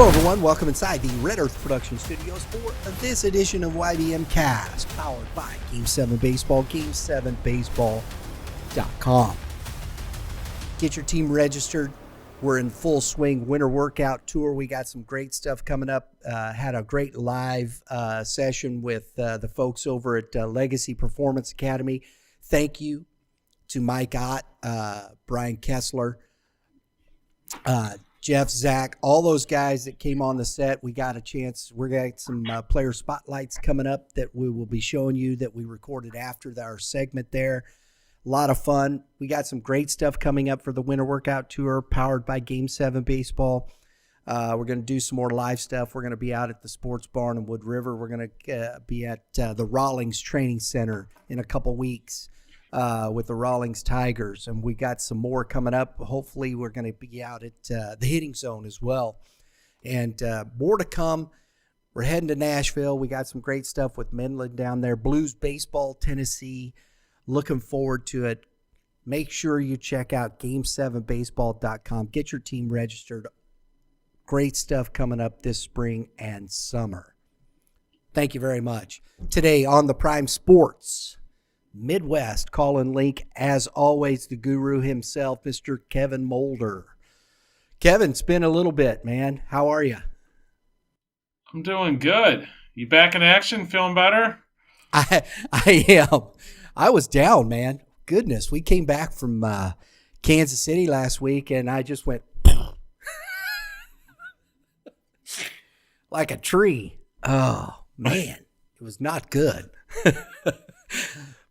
Hello, everyone. Welcome inside the Red Earth Production Studios for this edition of YBMcast, powered by Game 7 Baseball, Game7Baseball.com. Get your team registered. We're in full swing winter workout tour. We got some great stuff coming up. Had a great live session with the folks over at Legacy Performance Academy. Thank you to Mike Ott, Brian Kessler, Jeff, Zach, all those guys that came on the set. We got a chance. We're got some player spotlights coming up that we will be showing you that we recorded after our segment there. A lot of fun. We got some great stuff coming up for the winter workout tour powered by Game 7 Baseball. We're going to do some more live stuff. We're going to be out at the Sports Barn in Wood River. We're going to be at the Rawlings Training Center in a couple weeks with the Rawlings Tigers. And we got some more coming up. Hopefully, we're going to be out at the Hitting Zone as well. And more to come. We're heading to Nashville. We got some great stuff with Midland down there. Blues Baseball, Tennessee. Looking forward to it. Make sure you check out Game7Baseball.com. Get your team registered. Great stuff coming up this spring and summer. Thank you very much. Today on the Prime Sports Midwest call-in link, as always, the guru himself, Mr. Kevin Moulder. Kevin, it's been a little bit, man. How are you? I'm doing good. You back in action? Feeling better? I am. I was down, man. Goodness, we came back from Kansas City last week, and I just went like a tree. Oh, man, it was not good.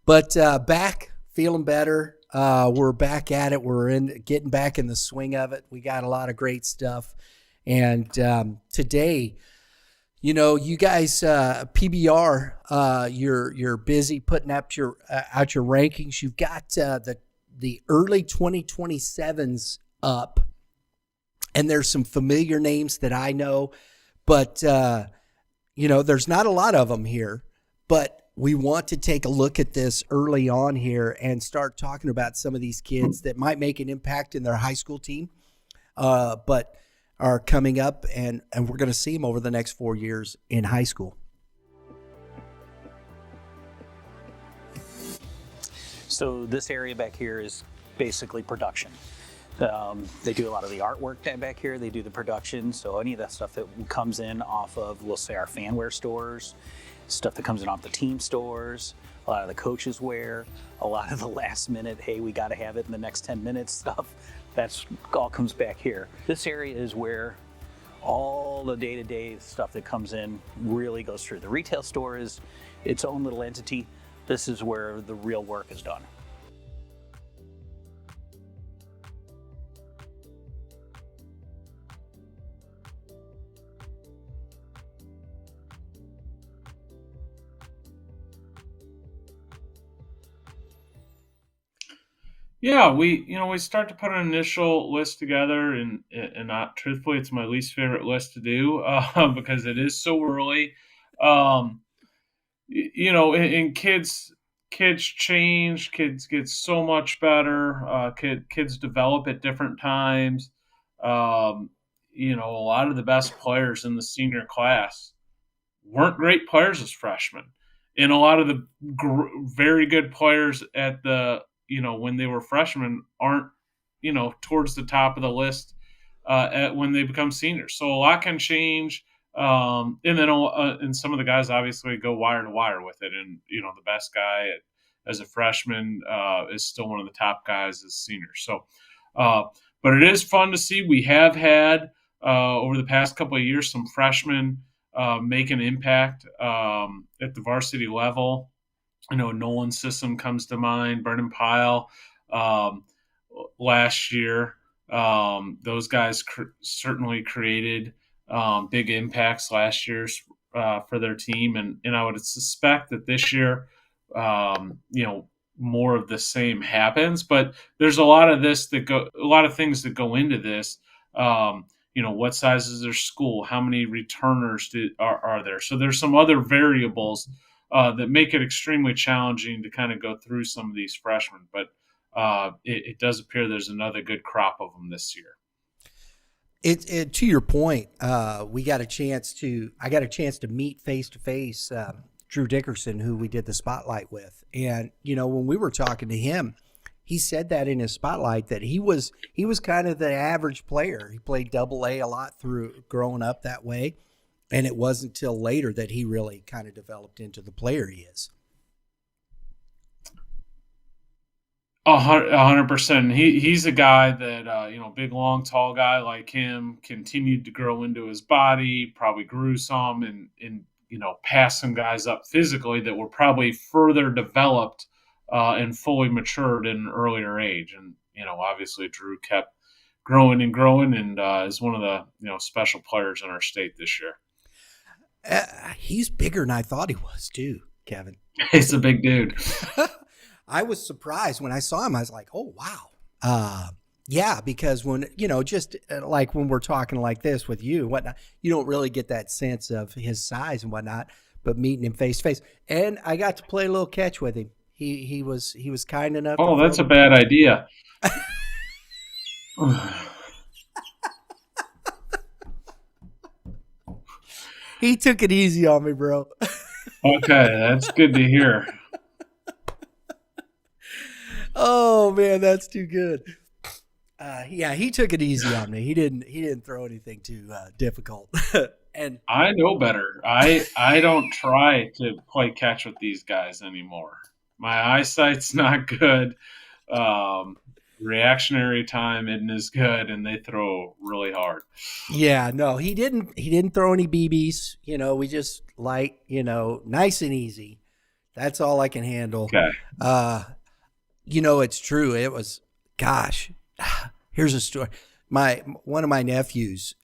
But back, feeling better. We're back at it. We're getting back in the swing of it. We got a lot of great stuff. And today, you know, you guys, PBR, you're busy putting up out your rankings. You've got the early 2027s up, and there's some familiar names that I know, but you know, there's not a lot of them here. But we want to take a look at this early on here and start talking about some of these kids that might make an impact in their high school team, but are coming up, and we're going to see them over the next 4 years in high school. So this area back here is basically production. They do a lot of the artwork back here. They do the production. So any of that stuff that comes in off of, we'll say, our fanwear stores, stuff that comes in off the team stores, a lot of the coaches wear, a lot of the last minute, hey, we got to have it in the next 10 minutes stuff. That's all comes back here. This area is where all the day-to-day stuff that comes in really goes through. The retail store is its own little entity. This is where the real work is done. Yeah, we start to put an initial list together, and not truthfully, it's my least favorite list to do because it is so early. Um, and kids change, kids get so much better. Kids develop at different times. Um, a lot of the best players in the senior class weren't great players as freshmen, and a lot of the very good players at the when they were freshmen aren't towards the top of the list when they become seniors. So a lot can change, and then and some of the guys obviously go wire to wire with it. And the best guy as a freshman is still one of the top guys as seniors. So, but it is fun to see. We have had over the past couple of years some freshmen make an impact at the varsity level. Nolan's system comes to mind, Brendan Pyle last year. Those guys certainly created big impacts last year for their team. And I would suspect that this year, more of the same happens. But there's a lot of things that go into this. What size is their school? How many returners are there? So there's some other variables that make it extremely challenging to kind of go through some of these freshmen. But it does appear there's another good crop of them this year. It to your point, we got a chance to. I got a chance to meet face to face Drew Dickerson, who we did the spotlight with, and when we were talking to him, he said that in his spotlight that he was kind of the average player. He played Double A a lot through growing up that way, and it wasn't until later that he really kind of developed into the player he is. 100%. He's a guy that big, long, tall guy like him continued to grow into his body. Probably grew some and passed some guys up physically that were probably further developed and fully matured in an earlier age. And obviously Drew kept growing and growing, and is one of the special players in our state this year. He's bigger than I thought he was too, Kevin. He's a big dude. I was surprised when I saw him. I was like, oh, wow. Yeah, because when, just like when we're talking like this with you and whatnot, you don't really get that sense of his size and whatnot, but meeting him face to face. And I got to play a little catch with him. He was kind enough. Oh, that's a bad idea. He took it easy on me, bro. Okay, that's good to hear. Oh man, that's too good. Yeah, he took it easy on me. He didn't throw anything too difficult. And I know better. I don't try to play catch with these guys anymore. My eyesight's not good. Reactionary time isn't as good, and they throw really hard. Yeah, no, he didn't throw any BBs. We just light, nice and easy. That's all I can handle. Okay. It's true. It was, gosh, here's a story. One of my nephews,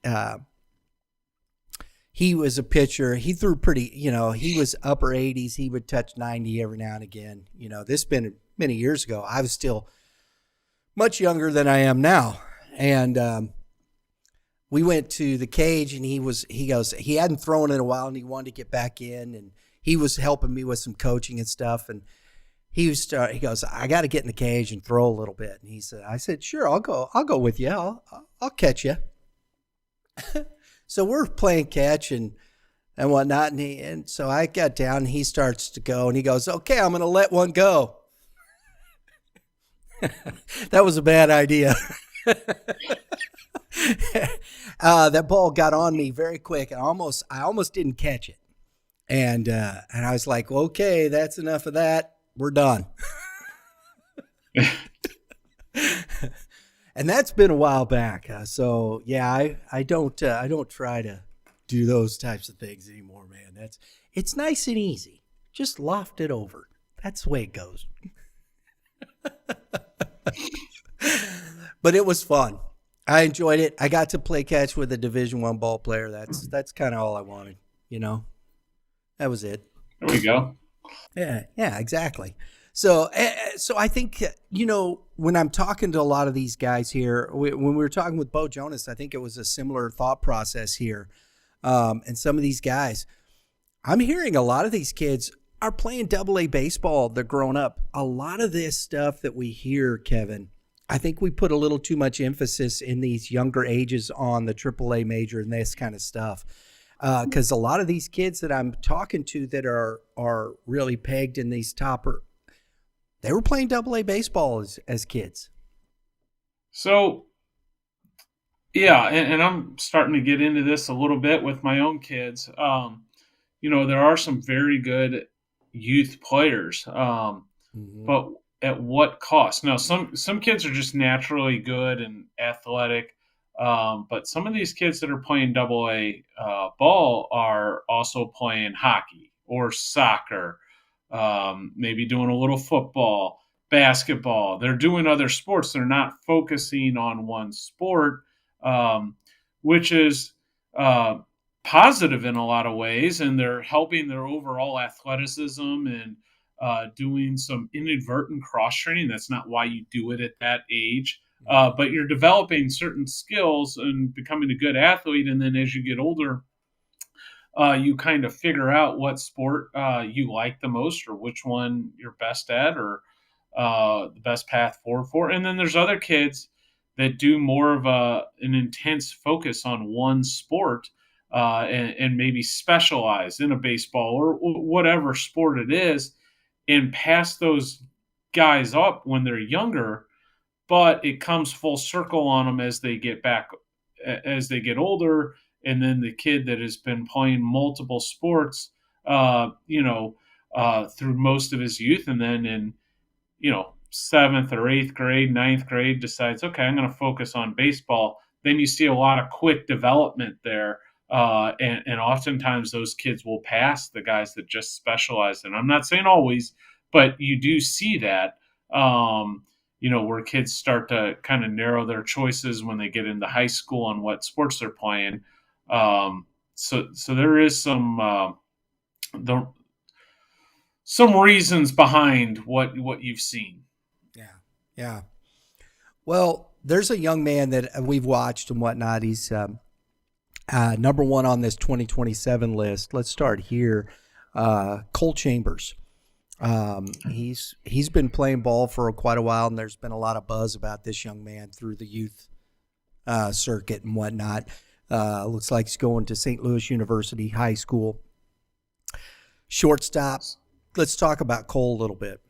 he was a pitcher. He threw pretty, he was upper 80s. He would touch 90 every now and again. This been many years ago. I was still much younger than I am now. And we went to the cage, and he goes, he hadn't thrown in a while, and he wanted to get back in, and he was helping me with some coaching and stuff. And he goes, I got to get in the cage and throw a little bit. And I said, sure, I'll go with you. I'll catch you. So we're playing catch and whatnot. And so I got down, and he starts to go, and he goes, okay, I'm going to let one go. That was a bad idea. That ball got on me very quick, and I almost didn't catch it. And I was like, okay, that's enough of that. We're done. And that's been a while back. So yeah, I don't try to do those types of things anymore, man. It's nice and easy. Just loft it over. That's the way it goes. But it was fun. I enjoyed it. I got to play catch with a Division I ball player. That's kind of all I wanted. That was it. There we go. Yeah, exactly. So I think, when I'm talking to a lot of these guys here, when we were talking with Bo Jonas, I think it was a similar thought process here. And some of these guys, I'm hearing a lot of these kids are playing Double A baseball. They're growing up. A lot of this stuff that we hear, Kevin, I think we put a little too much emphasis in these younger ages on the AAA major and this kind of stuff. Because a lot of these kids that I'm talking to that are really pegged in these they were playing Double A baseball as kids. So, yeah, and I'm starting to get into this a little bit with my own kids. There are some very good youth players, but at what cost? Now, some kids are just naturally good and athletic. But some of these kids that are playing Double A ball are also playing hockey or soccer, maybe doing a little football, basketball. They're doing other sports. They're not focusing on one sport, which is positive in a lot of ways, and they're helping their overall athleticism and doing some inadvertent cross-training. That's not why you do it at that age. But you're developing certain skills and becoming a good athlete. And then as you get older, you kind of figure out what sport you like the most or which one you're best at or the best path forward for. And then there's other kids that do more of an intense focus on one sport, and maybe specialize in a baseball or whatever sport it is, and pass those guys up when they're younger, but it comes full circle on them as they get older, and then the kid that has been playing multiple sports, through most of his youth, and then in seventh or eighth grade, ninth grade, decides, okay, I'm going to focus on baseball. Then you see a lot of quick development there. And oftentimes those kids will pass the guys that just specialize. And I'm not saying always, but you do see that, where kids start to kind of narrow their choices when they get into high school on what sports they're playing. So there is some reasons behind what you've seen. Yeah. Well, there's a young man that we've watched and whatnot. He's number one on this 2027 list. Let's start here. Cole Chambers. He's been playing ball for quite a while, and there's been a lot of buzz about this young man through the youth circuit and whatnot. Looks like he's going to St. Louis University High School. Shortstop. Let's talk about Cole a little bit.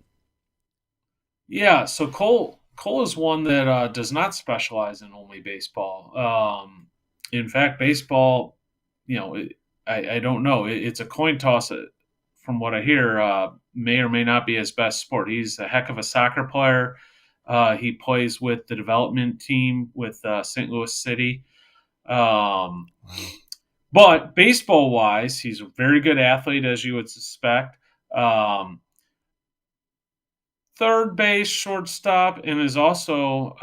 Yeah, so Cole is one that does not specialize in only baseball. In fact, baseball, I don't know. It's a coin toss. From what I hear, may or may not be his best sport. He's a heck of a soccer player. He plays with the development team with St. Louis City. But baseball-wise, he's a very good athlete, as you would suspect. Third base, shortstop, and is also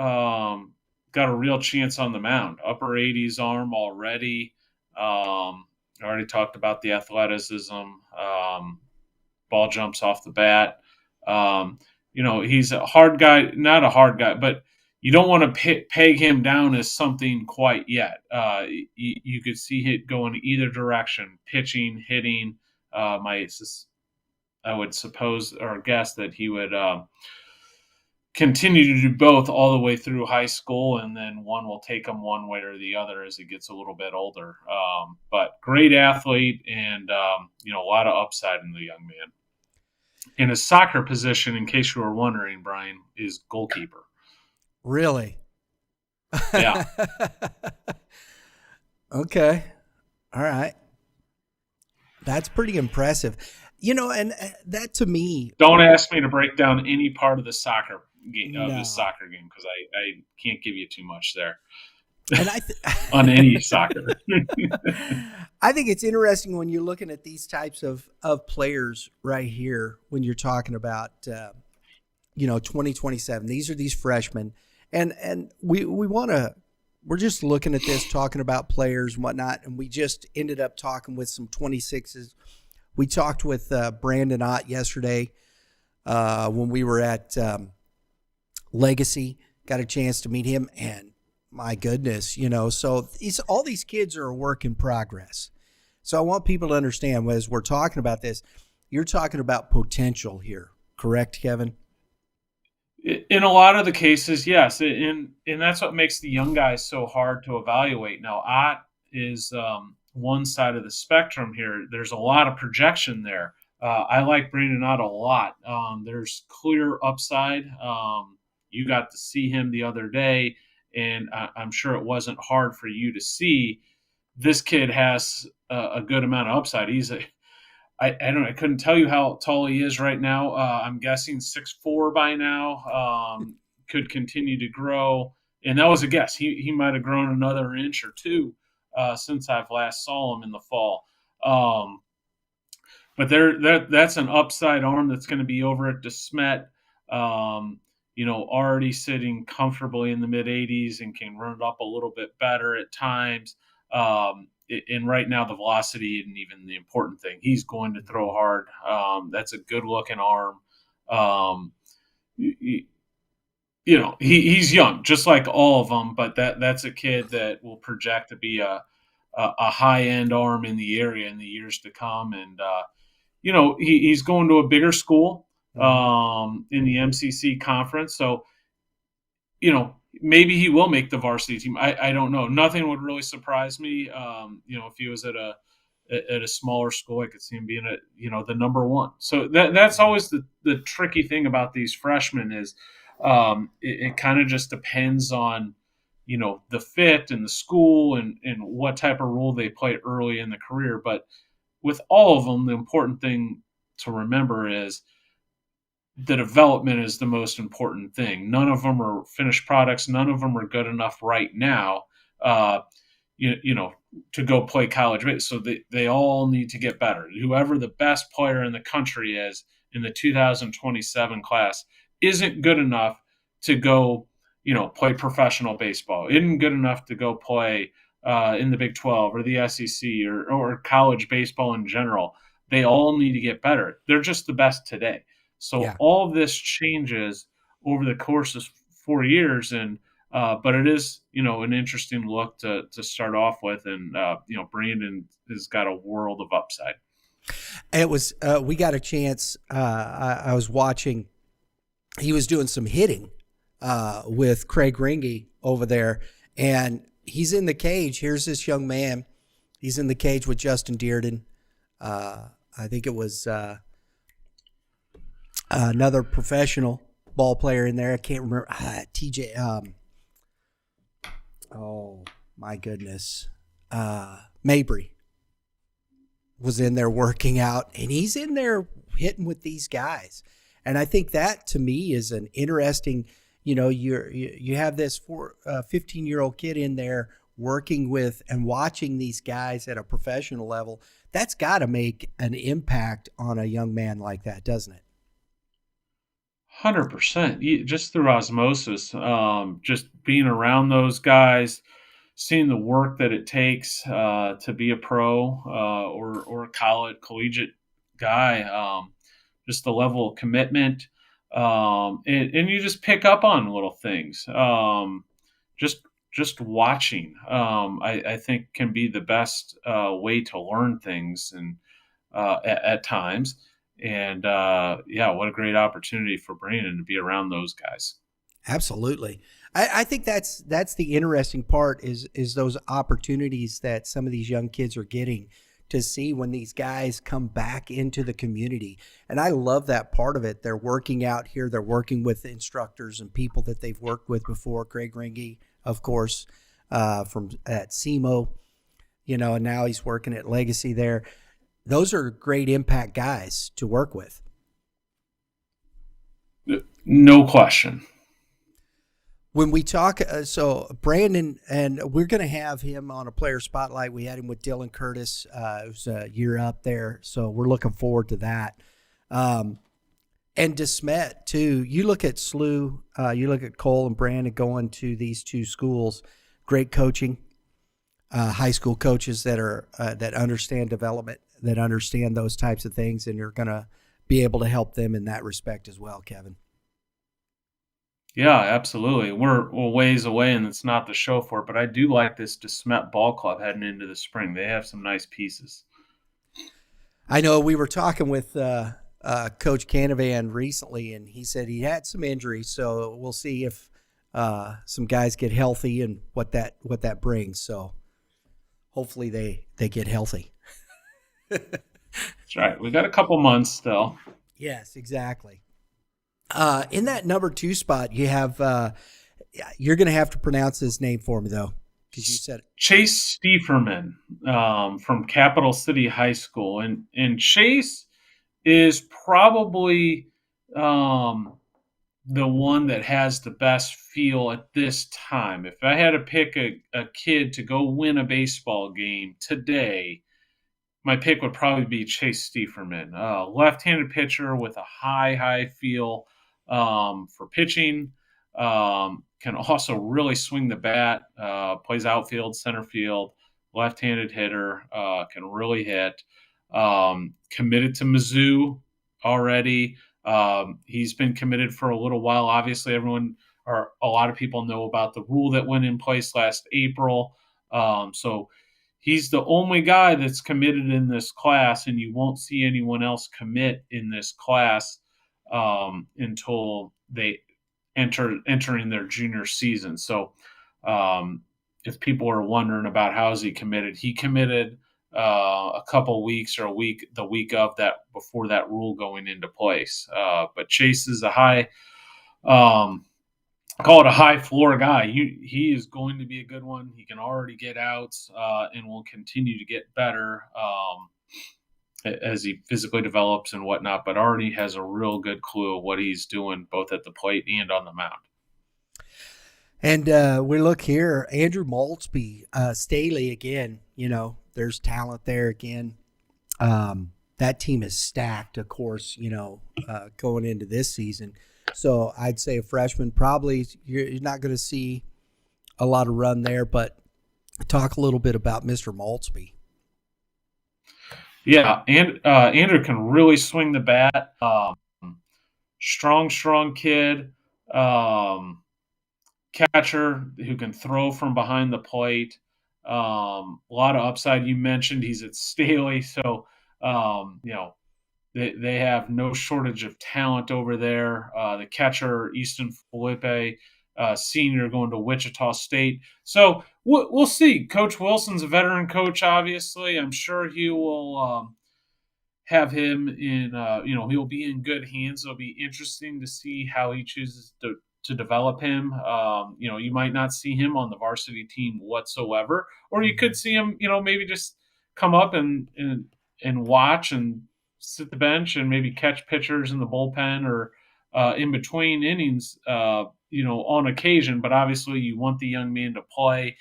got a real chance on the mound. Upper 80s arm already. I already talked about the athleticism. Ball jumps off the bat. He's a hard guy, not a hard guy, but you don't want to peg him down as something quite yet. You could see it going either direction, pitching, hitting. I would suppose or guess that he would continue to do both all the way through high school, and then one will take him one way or the other as he gets a little bit older. But great athlete, and a lot of upside in the young man. And his soccer position, in case you were wondering, Brian, is goalkeeper. Really? Yeah. Okay. All right. That's pretty impressive. And that to me. Don't ask me to break down any part of the soccer game, because I can't give you too much there. And on any soccer. I think it's interesting when you're looking at these types of players right here, when you're talking about 2027. These are these freshmen, and we're just looking at this, talking about players and whatnot, and we just ended up talking with some 26s. We talked with Brandon Ott yesterday when we were at Legacy. Got a chance to meet him, and my goodness, so all these kids are a work in progress. So I want people to understand, as we're talking about this, you're talking about potential here, correct, Kevin? In a lot of the cases, yes, and that's what makes the young guys so hard to evaluate. Now, Ott is one side of the spectrum here. There's a lot of projection there. I like Brandon Ott a lot. There's clear upside. You got to see him the other day, and I'm sure it wasn't hard for you to see. This kid has a good amount of upside. I don't know. I couldn't tell you how tall he is right now. I'm guessing 6'4" by now. Could continue to grow, and that was a guess. He might have grown another inch or two since I've last saw him in the fall. But that's an upside arm that's going to be over at DeSmet. Already sitting comfortably in the mid 80s and can run it up a little bit better at times. And right now, the velocity isn't even the important thing. He's going to throw hard. That's a good looking arm. He's young, just like all of them, but that's a kid that will project to be a high end arm in the area in the years to come. And he's going to a bigger school in the MCC conference, so maybe he will make the varsity team. I don't know. Nothing would really surprise me. If he was at a smaller school, I could see him being the number one. So that's always the tricky thing about these freshmen is it kind of just depends on the fit and the school and what type of role they play early in the career. But with all of them, the important thing to remember is the development is the most important thing. None of them are finished products. None of them are good enough right now, uh, you know, to go play college. So they all need to get better. Whoever the best player in the country is in the 2027 class isn't good enough to go, play professional baseball. Isn't good enough to go play in the Big 12 or the SEC or college baseball in general. They all need to get better. They're just the best today. So Yeah. all of this changes over the course of 4 years, and but it is an interesting look to start off with, and Brandon has got a world of upside. It was we got a chance. I was watching. He was doing some hitting with Craig Ringy over there, and he's in the cage. Here's this young man. He's in the cage with Justin Dearden. I think it was another professional ball player in there. I can't remember. TJ. Oh my goodness. Mabry was in there working out, and he's in there hitting with these guys. And I think that to me is an interesting, you have this 15-year-old kid in there working with and watching these guys at a professional level. That's got to make an impact on a young man like that, doesn't it? 100%. Just through osmosis, just being around those guys, seeing the work that it takes to be a pro or a collegiate guy, just the level of commitment, and you just pick up on little things. Just just watching, I think, can be the best way to learn things, and at times. And yeah, what a great opportunity for Brandon to be around those guys. Absolutely. I think that's the interesting part is those opportunities that some of these young kids are getting to see when these guys come back into the community. And I love that part of it. They're working out here. They're working with instructors and people that they've worked with before. Craig Ringy, of course, from at SEMO, and now he's working at Legacy there. Those are great impact guys to work with. No question. When we talk, so Brandon, and we're going to have him on a player spotlight. We had him with Dylan Curtis. It was a year up there, so we're looking forward to that. And DeSmet, too. You look at SLU, you look at Cole and Brandon going to these two schools. Great coaching, high school coaches that are that understand development, that understand those types of things, and you're going to be able to help them in that respect as well, Kevin. Yeah, absolutely. We're a ways away, and it's not the show for it, but I do like this DeSmet Ball Club heading into the spring. They have some nice pieces. I know we were talking with Coach Canavan recently, and he said he had some injuries, so we'll see if some guys get healthy and what that brings. So hopefully they get healthy. That's right. We got a couple months still. Yes, exactly. In that number 2 spot, you have you're going to have to pronounce his name for me though, because you said it. Chase Stieferman from Capital City High School, and Chase is probably the one that has the best feel at this time. If I had to pick a kid to go win a baseball game today, my pick would probably be Chase Stieferman, left-handed pitcher with a high feel for pitching. Can also really swing the bat. Plays outfield, center field, left-handed hitter. Can really hit. Committed to Mizzou already. He's been committed for a little while. Obviously, a lot of people know about the rule that went in place last April. So he's the only guy that's committed in this class, and you won't see anyone else commit in this class until entering their junior season. So if people are wondering about how is he committed a couple weeks or the week of that before that rule going into place. But Chase is a high, call it a high floor guy. He is going to be a good one. He can already get outs and will continue to get better as he physically develops and whatnot, but already has a real good clue of what he's doing both at the plate and on the mound. And we look here, Andrew Maltsby, Staley again. There's talent there again. That team is stacked, of course. Going into this season, so I'd say a freshman probably you're not going to see a lot of run there. But talk a little bit about Mr. Maltsby. Yeah, and Andrew can really swing the bat. Strong kid. Catcher who can throw from behind the plate. A lot of upside. You mentioned he's at Staley, so they have no shortage of talent over there. The catcher Easton Felipe, senior, going to Wichita State. So we'll see. Coach Wilson's a veteran coach. Obviously, I'm sure he will have him in. He'll be in good hands. It'll be interesting to see how he chooses to develop him. You might not see him on the varsity team whatsoever, or you could see him, maybe just come up and watch and sit the bench and maybe catch pitchers in the bullpen or in between innings, on occasion. But obviously, you want the young man to play,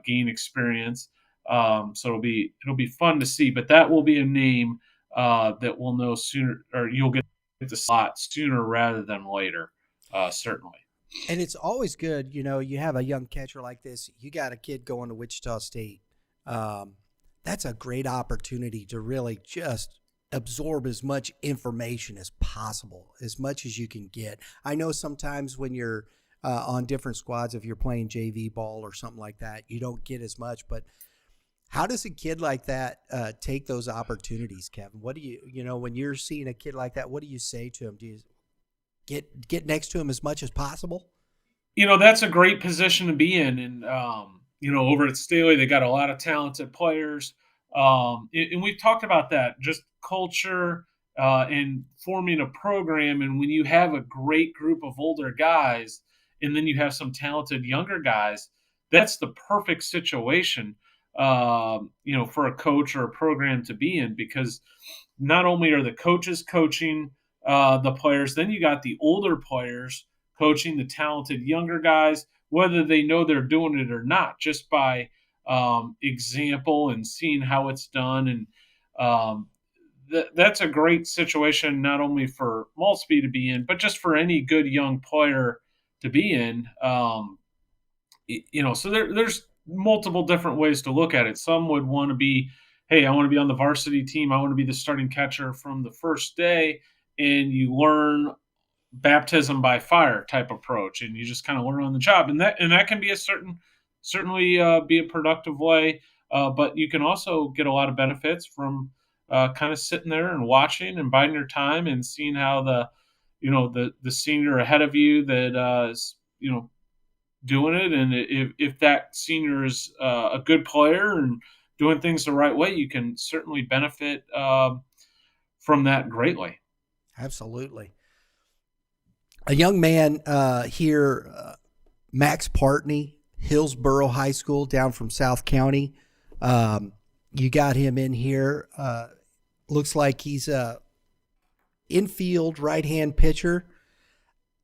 gain experience. So it'll be fun to see. But that will be a name that we'll know sooner, or you'll get the slot sooner rather than later. Certainly. And it's always good, you have a young catcher like this. You got a kid going to Wichita State. That's a great opportunity to really just absorb as much information as possible, as much as you can get. I know sometimes when you're on different squads, if you're playing JV ball or something like that, you don't get as much. But how does a kid like that take those opportunities, Kevin? What do when you're seeing a kid like that, what do you say to him? Do you get next to him as much as possible? That's a great position to be in. And, over at Staley, they got a lot of talented players. And we've talked about that, just culture and forming a program. And when you have a great group of older guys and then you have some talented younger guys, that's the perfect situation, for a coach or a program to be in, because not only are the coaches coaching the players, then you got the older players coaching the talented younger guys, whether they know they're doing it or not, just by example and seeing how it's done. And that's a great situation, not only for Maltsby to be in, but just for any good young player to be in. So there's multiple different ways to look at it. Some would want to be, hey, I want to be on the varsity team. I want to be the starting catcher from the first day. And you learn baptism by fire type approach, and you just kind of learn on the job. And that can be certainly be a productive way. But you can also get a lot of benefits from kind of sitting there and watching and biding your time and seeing how the senior ahead of you that is, doing it. And if that senior is a good player and doing things the right way, you can certainly benefit from that greatly. Absolutely. A young man here, Max Partney, Hillsboro High School, down from South County. You got him in here. Looks like he's a infield right-hand pitcher.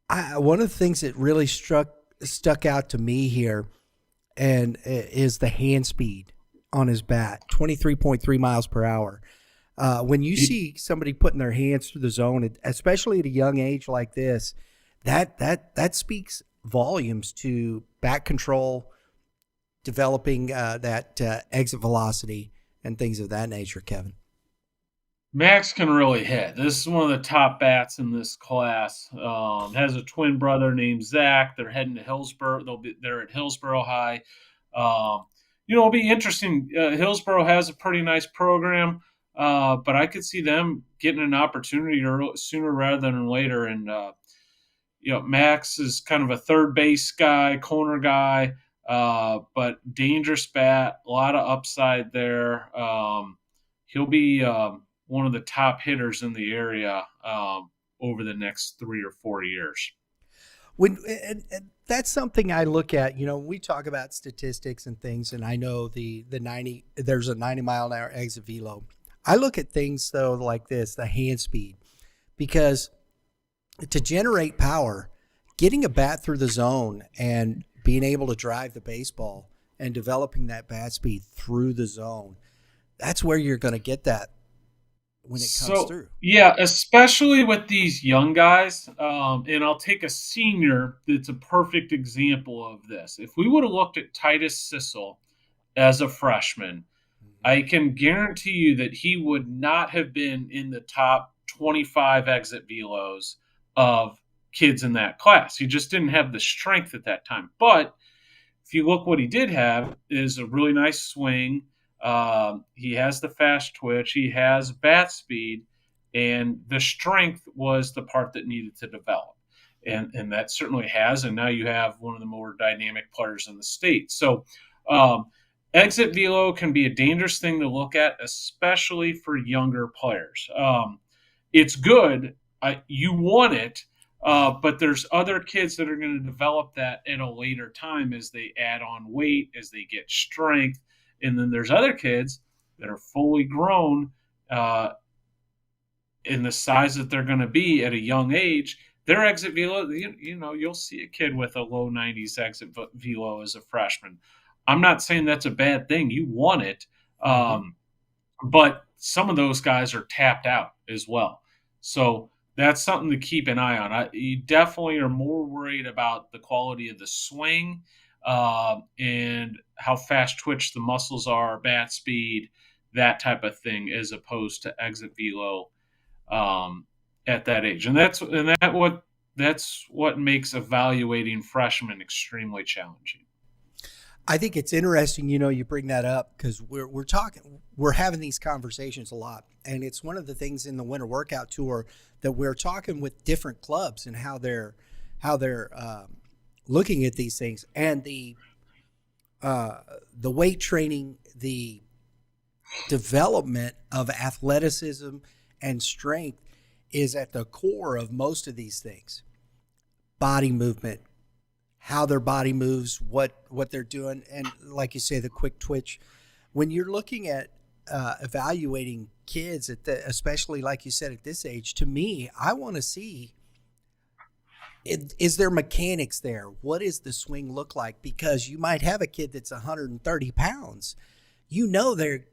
One of the things that really stuck out to me here and is the hand speed on his bat, 23.3 miles per hour. When you see somebody putting their hands through the zone, especially at a young age like this, that speaks volumes to bat control, developing that exit velocity and things of that nature, Kevin. Max can really hit. This is one of the top bats in this class. Has a twin brother named Zach. They're heading to Hillsboro. They're at Hillsboro High. It'll be interesting. Hillsboro has a pretty nice program. But I could see them getting an opportunity sooner rather than later. And, Max is kind of a third base guy, corner guy, but dangerous bat, a lot of upside there. He'll be one of the top hitters in the area over the next 3 or 4 years. And that's something I look at. We talk about statistics and things, and I know the 90. There's a 90-mile-an-hour exit velo. I look at things though like this: the hand speed, because to generate power, getting a bat through the zone and being able to drive the baseball and developing that bat speed through the zone, that's where you're going to get that when it comes through. Yeah, especially with these young guys. And I'll take a senior that's a perfect example of this. If we would have looked at Titus Sissel as a freshman, I can guarantee you that he would not have been in the top 25 exit velos of kids in that class. He just didn't have the strength at that time. But if you look, what he did have is a really nice swing. He has the fast twitch. He has bat speed, and the strength was the part that needed to develop. And that certainly has. And now you have one of the more dynamic players in the state. So exit velo can be a dangerous thing to look at, especially for younger players. It's good. You want it. But there's other kids that are going to develop that at a later time as they add on weight, as they get strength. And then there's other kids that are fully grown in the size that they're going to be at a young age. Their exit velo, you'll see a kid with a low 90s exit velo as a freshman. I'm not saying that's a bad thing. You want it. But some of those guys are tapped out as well. So that's something to keep an eye on. You definitely are more worried about the quality of the swing and how fast twitch the muscles are, bat speed, that type of thing, as opposed to exit velo at that age. And that's what makes evaluating freshmen extremely challenging. I think it's interesting, you bring that up, because we're having these conversations a lot, and it's one of the things in the winter workout tour that we're talking with different clubs and how they're looking at these things, and the weight training, the development of athleticism and strength is at the core of most of these things. Body movement, how their body moves, what they're doing, and like you say, the quick twitch. When you're looking at evaluating kids especially like you said at this age, to me, I want to see, is there mechanics there? What does the swing look like? Because you might have a kid that's 130 pounds. The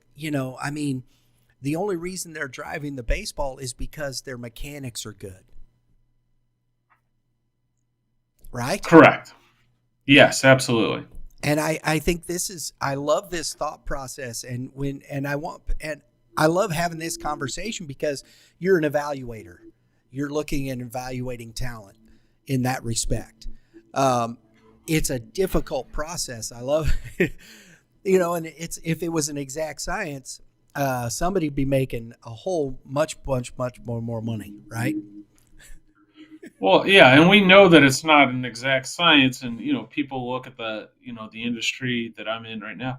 only reason they're driving the baseball is because their mechanics are good. Right? Correct. Yes, absolutely. And I think I love this thought process, and I love having this conversation because you're an evaluator. You're looking and evaluating talent in that respect. It's a difficult process. I love, and if it was an exact science, somebody'd be making a whole much more money, right? Well, yeah, and we know that it's not an exact science, and people look at the industry that I'm in right now.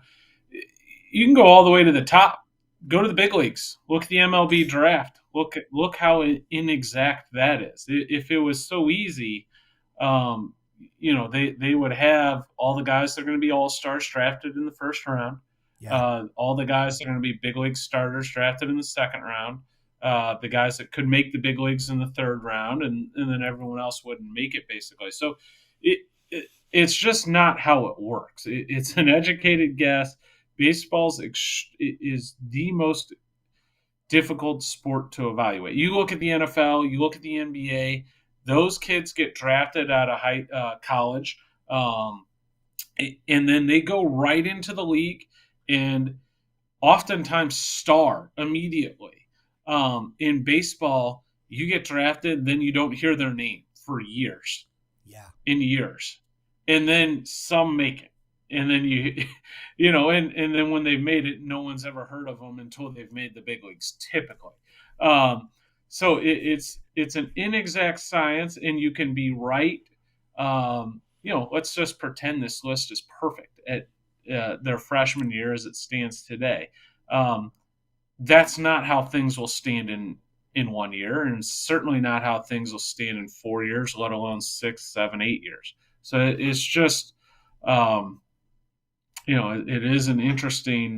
You can go all the way to the top, go to the big leagues, look at the MLB draft, look how inexact that is. If it was so easy, they would have all the guys that are going to be all-stars drafted in the first round, all the guys that are going to be big league starters drafted in the second round. The guys that could make the big leagues in the third round, and then everyone else wouldn't make it, basically. So it's just not how it works. It's an educated guess. Baseball is the most difficult sport to evaluate. You look at the NFL, you look at the NBA, those kids get drafted out of college, and then they go right into the league and oftentimes star immediately. In baseball, you get drafted, then you don't hear their name for years. Yeah. In years. And then some make it. And then and then when they've made it, no one's ever heard of them until they've made the big leagues, typically. So it's it's an inexact science, and you can be right. Let's just pretend this list is perfect at their freshman year as it stands today. Um, that's not how things will stand in 1 year, and certainly not how things will stand in 4 years, let alone 6, 7, 8 years. So it's just, um, it is an interesting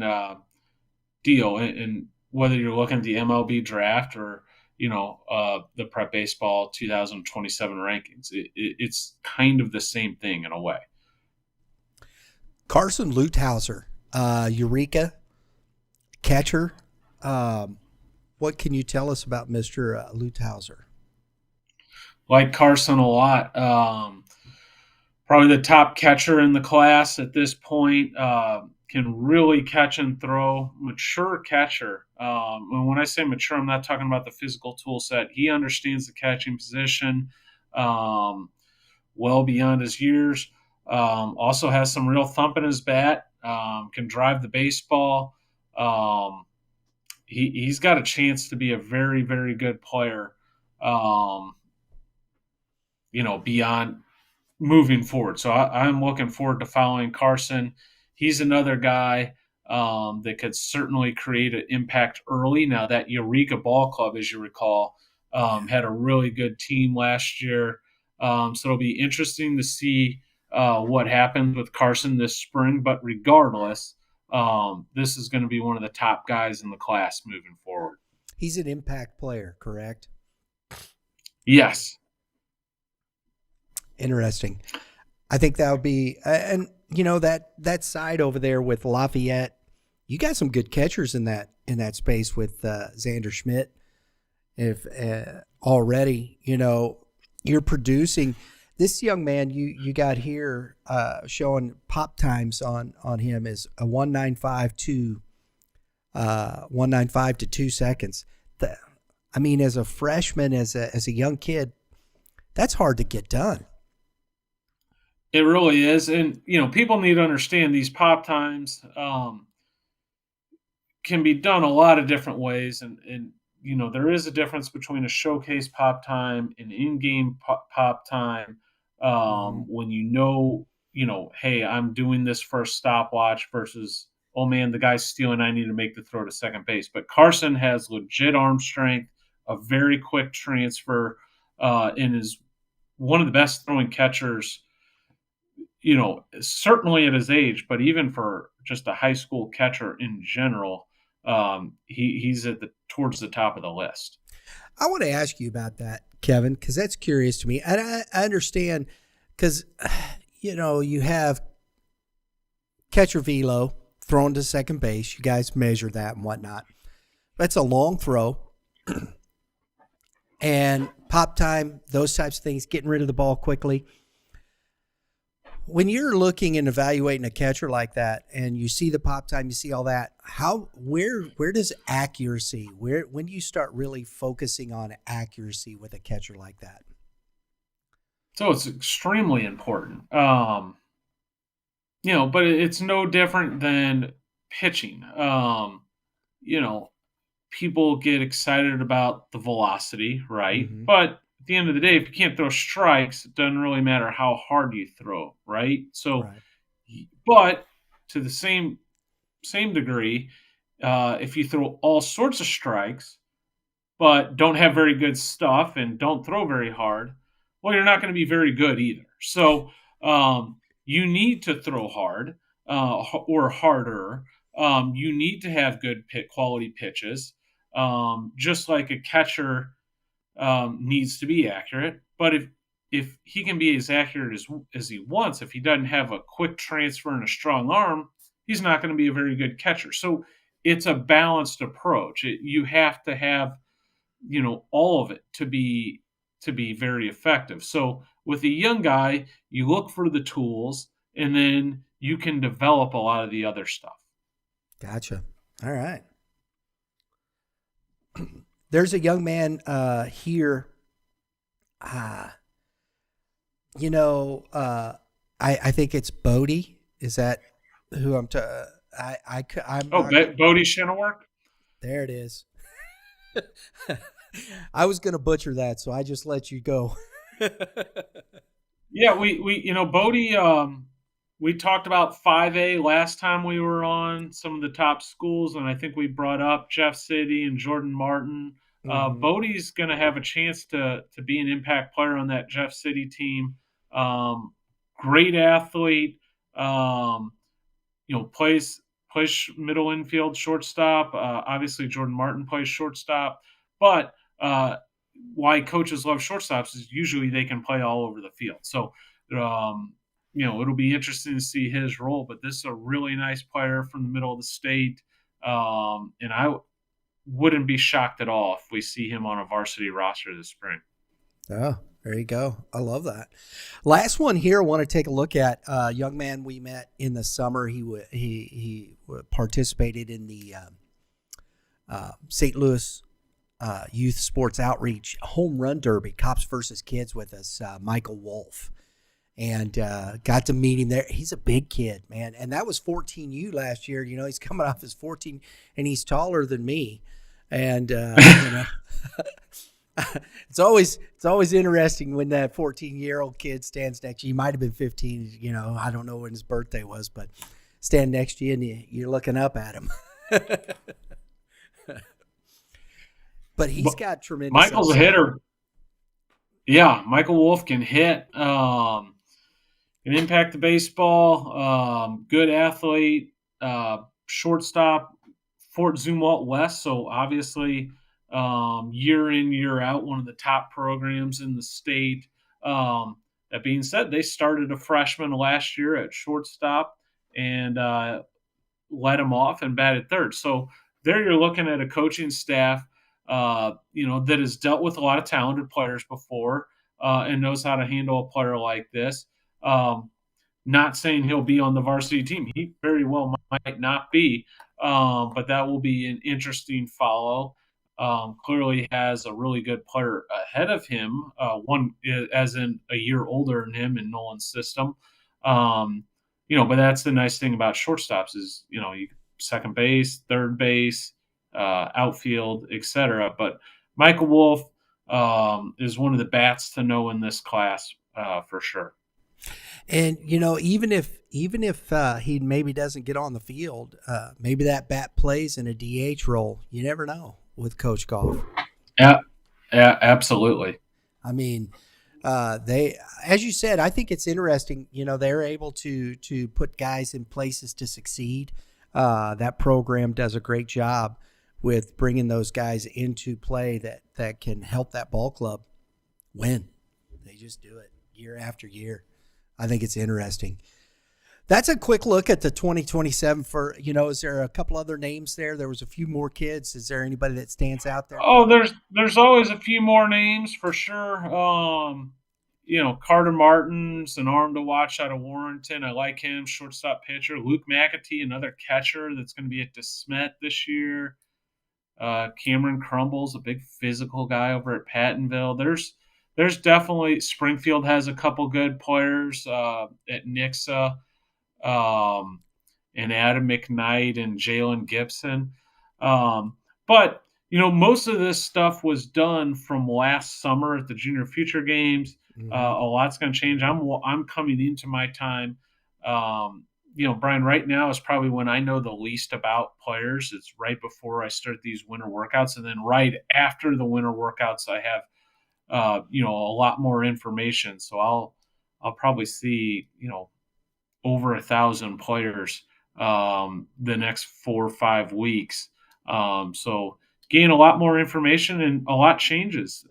deal, and whether you're looking at the MLB draft or the Prep Baseball 2027 rankings, it's kind of the same thing in a way. Carson Luthauser, Eureka catcher. What can you tell us about Mr. Luthauser? Like Carson a lot. Probably the top catcher in the class at this point. Can really catch and throw. Mature catcher. And when I say mature, I'm not talking about the physical tool set. He understands the catching position well beyond his years. Also has some real thump in his bat. Can drive the baseball. He's got a chance to be a very, very good player. Beyond moving forward. So I'm looking forward to following Carson. He's another guy that could certainly create an impact early. Now, that Eureka Ball Club, as you recall, had a really good team last year. So it'll be interesting to see what happens with Carson this spring. But regardless, this is going to be one of the top guys in the class moving forward. He's an impact player, correct? Yes. Interesting. I think that would be, and that side over there with Lafayette, you got some good catchers in that space with Xander Schmidt. If already, you're producing this young man you got here showing pop times on him is a 195 to 2 seconds. As a freshman, as a young kid, that's hard to get done. It really is. And, people need to understand these pop times can be done a lot of different ways. And there is a difference between a showcase pop time and in-game pop time when hey, I'm doing this for a stopwatch versus, oh, man, the guy's stealing, I need to make the throw to second base. But Carson has legit arm strength, a very quick transfer, and is one of the best throwing catchers certainly at his age, but even for just a high school catcher in general, he's towards the top of the list. I want to ask you about that, Kevin, because that's curious to me. And I understand because, you have catcher velo thrown to second base. You guys measure that and whatnot. That's a long throw. And pop time, those types of things, getting rid of the ball quickly. When you're looking and evaluating a catcher like that, and you see the pop time, you see all that, where does accuracy? When do you start really focusing on accuracy with a catcher like that? So it's extremely important, but it's no different than pitching. People get excited about the velocity, right? Mm-hmm. But at the end of the day, if you can't throw strikes, it doesn't really matter how hard you throw, right? So, Right. But to the same degree, if you throw all sorts of strikes, but don't have very good stuff and don't throw very hard, well, you're not going to be very good either. So you need to throw hard or harder. You need to have good quality pitches, just like a catcher needs to be accurate. But if he can be as accurate as he wants, if he doesn't have a quick transfer and a strong arm, he's not going to be a very good catcher. So it's a balanced approach. You have to have all of it to be very effective. So with a young guy, you look for the tools, and then you can develop a lot of the other stuff. Gotcha. All right. There's a young man here. I think it's Bodie. Is that who I'm? Bodie Shinnework. There it is. I was going to butcher that, so I just let you go. Yeah, Bodie, we talked about 5A last time we were on some of the top schools, and I think we brought up Jeff City and Jordan Martin. Hmm. Bodie's going to have a chance to be an impact player on that Jeff City team. Great athlete. Um, plays middle infield, shortstop. Obviously, Jordan Martin plays shortstop, but why coaches love shortstops is usually they can play all over the field. So, um, it'll be interesting to see his role. But this is a really nice player from the middle of the state, and I wouldn't be shocked at all if we see him on a varsity roster this spring. Oh, there you go. I love that. Last one here, I want to take a look at a young man we met in the summer. He participated in the St. Louis Youth Sports Outreach Home Run Derby, Cops versus Kids, with us, Michael Wolf, and got to meet him there. He's a big kid, man, and that was 14U last year. He's coming off his 14, and he's taller than me, and It's always interesting when that 14-year-old kid stands next to you. He might have been 15, I don't know when his birthday was, but stand next to you and you're looking up at him. But he's got tremendous Michael's upside. a hitter. Yeah, Michael Wolf can hit, can impact the baseball, good athlete, shortstop, Fort Zumwalt West. So obviously, year in, year out, one of the top programs in the state. That being said, they started a freshman last year at shortstop and led him off and batted third. So there you're looking at a coaching staff, that has dealt with a lot of talented players before and knows how to handle a player like this. Not saying he'll be on the varsity team. He very well might not be, but that will be an interesting follow. Clearly has a really good player ahead of him, one as in a year older than him in Nolan's system. But that's the nice thing about shortstops is, you second base, third base, outfield, etc. But Michael Wolf is one of the bats to know in this class for sure. And even if he maybe doesn't get on the field, maybe that bat plays in a DH role. You never know with Coach Goff. Yeah, absolutely. I mean, they, as you said, I think it's interesting. They're able to put guys in places to succeed. That program does a great job with bringing those guys into play that can help that ball club win. They just do it year after year. I think it's interesting. That's a quick look at the 2027 for, is there a couple other names there? There was a few more kids. Is there anybody that stands out there? Oh, there's always a few more names for sure. Carter Martin's an arm to watch out of Warrenton. I like him, shortstop pitcher. Luke McAtee, another catcher that's going to be at DeSmet this year. Cameron Crumbles, a big physical guy over at Pattonville. There's definitely Springfield has a couple good players at Nixa, and Adam McKnight and Jalen Gibson. But most of this stuff was done from last summer at the Junior Future Games. Mm-hmm. A lot's going to change. I'm coming into my time. Brian, right now is probably when I know the least about players. It's right before I start these winter workouts, and then right after the winter workouts, I have a lot more information. So I'll probably see over 1,000 players the next 4 or 5 weeks. So gain a lot more information and a lot changes.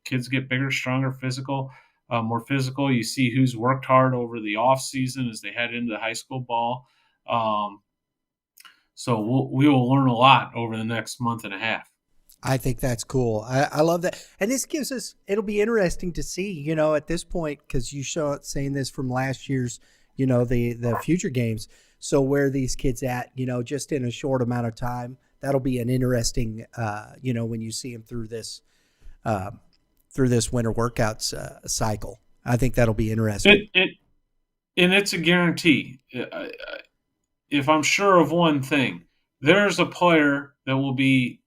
Kids get bigger, stronger, more physical. You see who's worked hard over the off season as they head into high school ball. So we will learn a lot over the next month and a half. I think that's cool. I love that. And this gives us, it'll be interesting to see, at this point, because you saying this from last year's, the future games. So where are these kids at, just in a short amount of time. That'll be an interesting, when you see them through this winter workouts cycle. I think that'll be interesting. And it's a guarantee. If I'm sure of one thing, there's a player that will be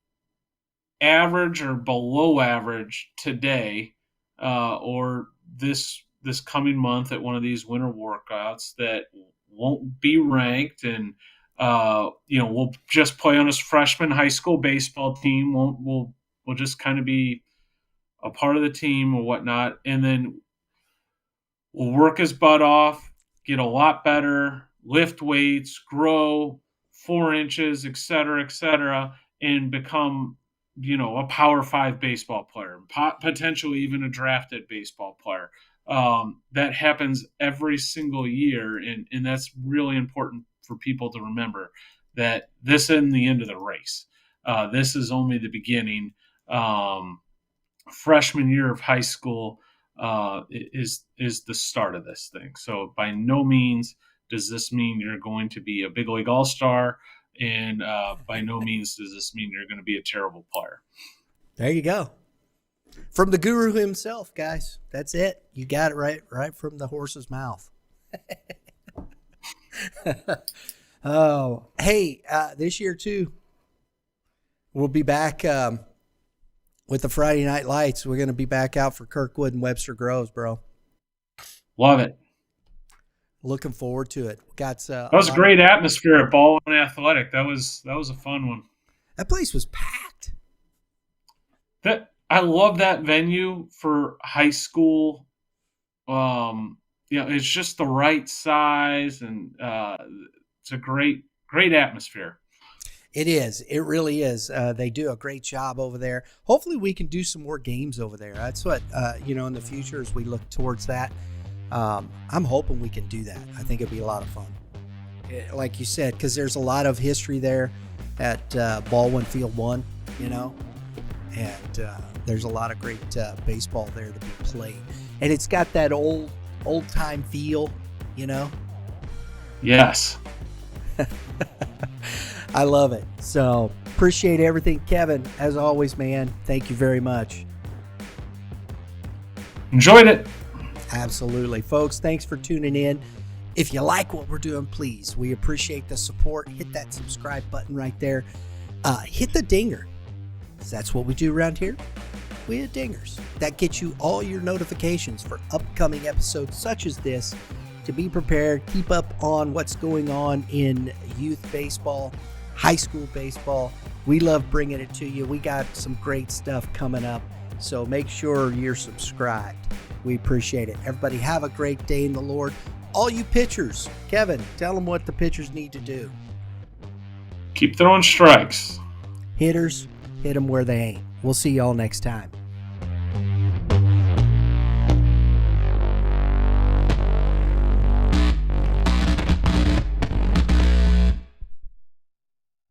average or below average today, or this coming month at one of these winter workouts that won't be ranked, and we'll just play on his freshman high school baseball team. We'll just kind of be a part of the team or whatnot, and then we'll work his butt off, get a lot better, lift weights, grow 4 inches, et cetera, and become, a Power 5 baseball player, potentially even a drafted baseball player. That happens every single year, and that's really important for people to remember, that this isn't the end of the race. This is only the beginning. Freshman year of high school is the start of this thing. So by no means does this mean you're going to be a big league all-star, and by no means does this mean you're going to be a terrible player. There you go. From the guru himself, guys. That's it. You got it right from the horse's mouth. Oh, hey, this year too, we'll be back with the Friday Night Lights. We're going to be back out for Kirkwood and Webster Groves, bro. Love it. Looking forward to it. That was a great atmosphere at Baldwin Athletic. That was a fun one. That place was packed. I love that venue for high school. It's just the right size, and it's a great atmosphere. It is. It really is. They do a great job over there. Hopefully we can do some more games over there. That's what, in the future as we look towards that. I'm hoping we can do that. I think it'd be a lot of fun. Like you said, because there's a lot of history there at Baldwin Field 1, and there's a lot of great baseball there to be played. And it's got that old-time feel, Yes. I love it. So appreciate everything. Kevin, as always, man, thank you very much. Enjoyed it. Absolutely. Folks, thanks for tuning in. If you like what we're doing, please, we appreciate the support. Hit that subscribe button right there. Hit the dinger. That's what we do around here. We hit dingers. That gets you all your notifications for upcoming episodes such as this. To be prepared, keep up on what's going on in youth baseball, high school baseball. We love bringing it to you. We got some great stuff coming up, so make sure you're subscribed. We appreciate it. Everybody have a great day in the Lord. All you pitchers, Kevin, tell them what the pitchers need to do. Keep throwing strikes. Hitters, hit them where they ain't. We'll see y'all next time.